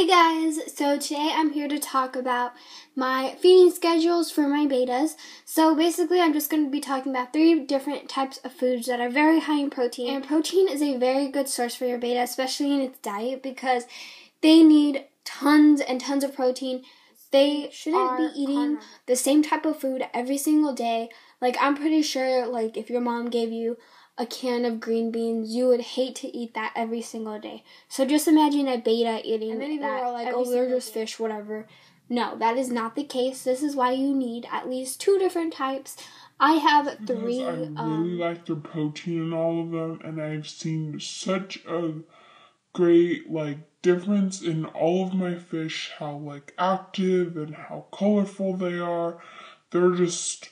guys, so today I'm here to talk about my feeding schedules for my betas. So basically I'm just going to be talking about 3 different types of foods that are very high in protein. And protein is a very good source for your beta, especially in its diet, because they need tons and tons of protein. They shouldn't be eating the same type of food every single day. Like, I'm pretty sure, like, if your mom gave you a can of green beans, you would hate to eat that every single day. So just imagine a beta eating and many that. Are like, oh, they're just fish, whatever. No, that is not the case. This is why you need at least 2 different types. I have 3. I really like the protein in all of them, and I've seen such a great, difference in all of my fish, how, active and how colorful they are. They're just...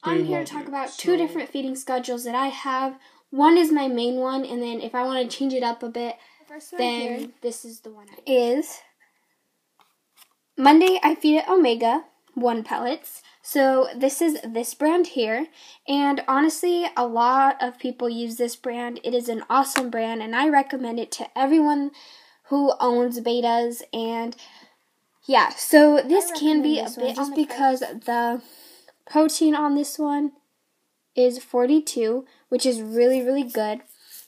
I'm here to talk about 2 different feeding schedules that I have. One is my main one, and then if I want to change it up a bit, then this is the one I use. Monday, I feed it Omega 1 pellets. So this is this brand here, and honestly, a lot of people use this brand. It is an awesome brand, and I recommend it to everyone who owns betas. And yeah, so this can be a bit just because the protein on this one is 42, which is really, really good.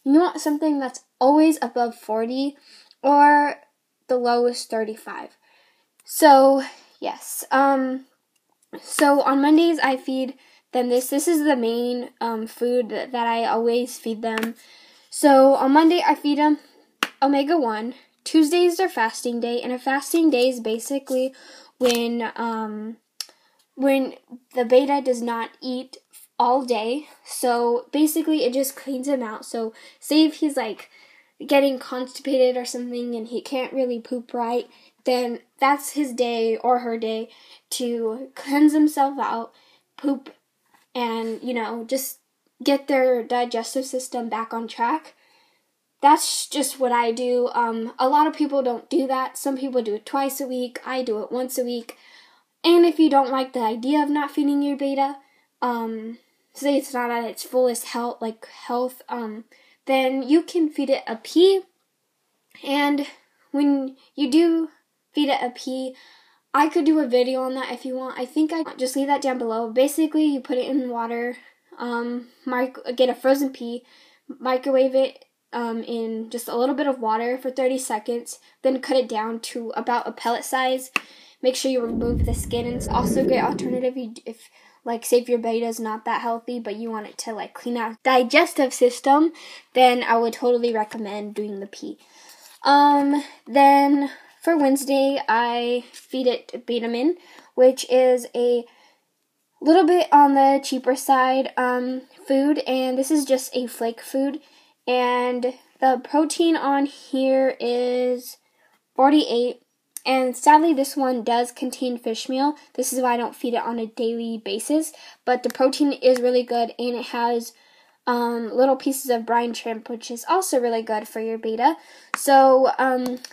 You want something that's always above 40, or the lowest 35. So, yes. So on Mondays I feed them this. This is the main food that I always feed them. So on Monday I feed them Omega 1. Tuesday is their fasting day, and a fasting day is basically when the beta does not eat all day. So basically it just cleans him out. So say if he's getting constipated or something and he can't really poop right, then that's his day or her day to cleanse themselves out, poop, and just get their digestive system back on track. That's just what I do. A lot of people don't do that. Some people do it twice a week. I do it once a week. And if you don't like the idea of not feeding your beta, say it's not at its fullest health, then you can feed it a pea. And when you do feed it a pea, I could do a video on that if you want. I think I just leave that down below. Basically, you put it in water, get a frozen pea, microwave it in just a little bit of water for 30 seconds, then cut it down to about a pellet size. Make sure you remove the skin, and it's also a great alternative if say if your beta is not that healthy, but you want it to clean out digestive system, then I would totally recommend doing the pea. Then for Wednesday, I feed it Betamin, which is a little bit on the cheaper side food, and this is just a flake food, and the protein on here is 48. And sadly, this one does contain fish meal. This is why I don't feed it on a daily basis. But the protein is really good, and it has little pieces of brine shrimp, which is also really good for your beta. So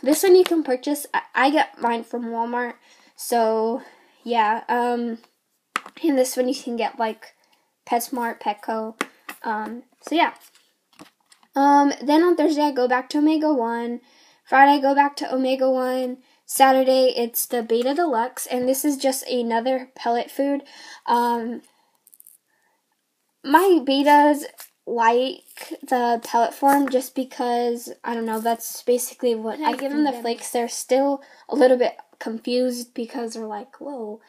this one you can purchase. I get mine from Walmart. So yeah. And this one you can get PetSmart, Petco. So yeah. Then on Thursday I go back to Omega 1. Friday I go back to Omega 1. Saturday, it's the Beta Deluxe, and this is just another pellet food. My betas like the pellet form just because, I don't know, that's basically what I give them the flakes. They're still a little bit confused because they're whoa,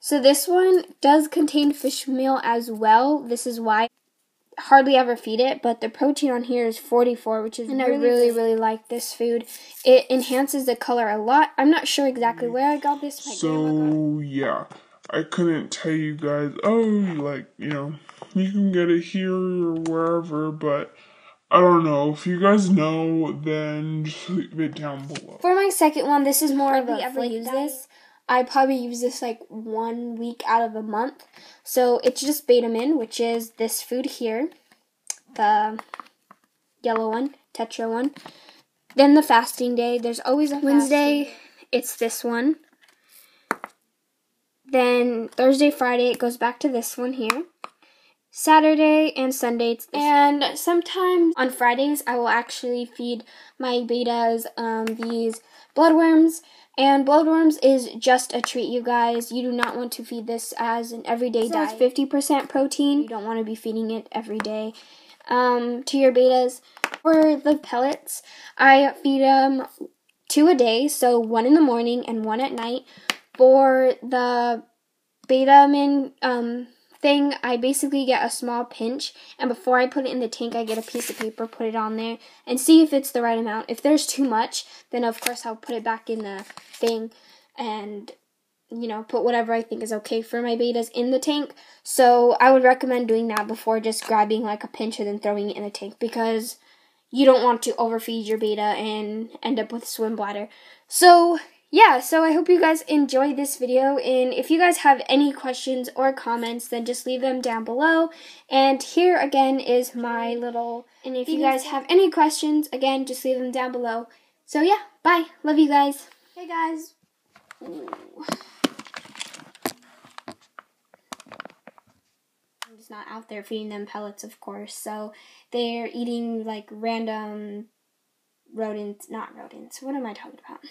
So this one does contain fish meal as well. This is why hardly ever feed it, but the protein on here is 44, which is I really like this food. It enhances the color a lot. I'm not sure exactly where I got this. Yeah, I couldn't tell you guys, you can get it here or wherever, but I don't know. If you guys know, then just leave it down below. For my second one, this is more of a flake diet. I probably use this 1 week out of a month. So it's just Betamin, which is this food here, the yellow one, Tetra one. Then the fasting day, there's always a Wednesday, it's this one. Then Thursday, Friday, it goes back to this one here. Saturday and Sunday. And sometimes on Fridays, I will actually feed my bettas these bloodworms. And bloodworms is just a treat, you guys. You do not want to feed this as an everyday diet. It's 50% protein. You don't want to be feeding it every day to your bettas. For the pellets, I feed them 2 a day, so 1 in the morning and 1 at night. For the Betamin thing, I basically get a small pinch, and before I put it in the tank, I get a piece of paper, put it on there, and see if it's the right amount. If there's too much, then of course I'll put it back in the thing and, you know, put whatever I think is okay for my bettas in the tank. So I would recommend doing that before just grabbing like a pinch and then throwing it in the tank, because you don't want to overfeed your beta and end up with a swim bladder. So yeah, so I hope you guys enjoyed this video, and if you guys have any questions or comments, then just leave them down below. And here again is my little, and if you guys have any questions, again, just leave them down below. So yeah, bye. Love you guys. Hey guys. Ooh. I'm just not out there feeding them pellets, of course, so they're eating like random rodents, not rodents. What am I talking about?